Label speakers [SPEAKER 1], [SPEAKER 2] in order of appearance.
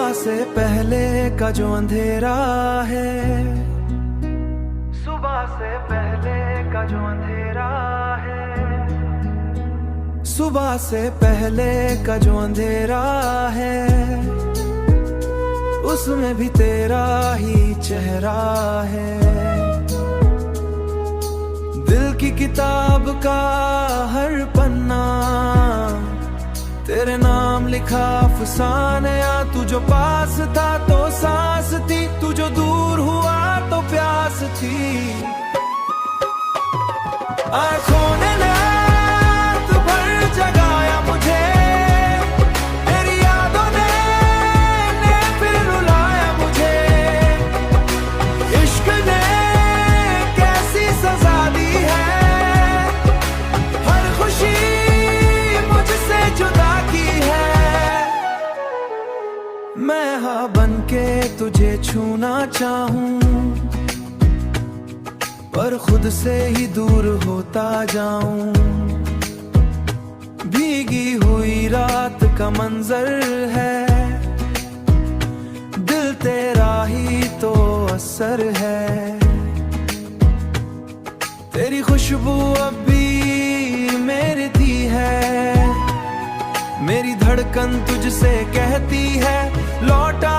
[SPEAKER 1] सुबह से पहले का जो अंधेरा है, सुबह से पहले का जो अंधेरा है, सुबह से पहले का जो अंधेरा है, उसमें भी तेरा ही चेहरा है। दिल की किताब का हर पन्ना तेरे नाम लिखा अफसाने। तू जो पास था तो सांस थी, तू जो दूर हुआ तो प्यास थी। आँखों ने रात भर जगाया मुझे, तेरी यादों ने फिर रुलाया मुझे। इश्क ने कैसी सजा दी है, हर खुशी मुझसे जुदा की है। मैं हाँ बनके तुझे छूना चाहूं, पर खुद से ही दूर होता जाऊं। भीगी हुई रात का मंजर है, दिल तेरा ही तो असर है। तेरी खुशबू अब भी मेरी थी है, मेरी धड़कन तुझसे कहती है लौटा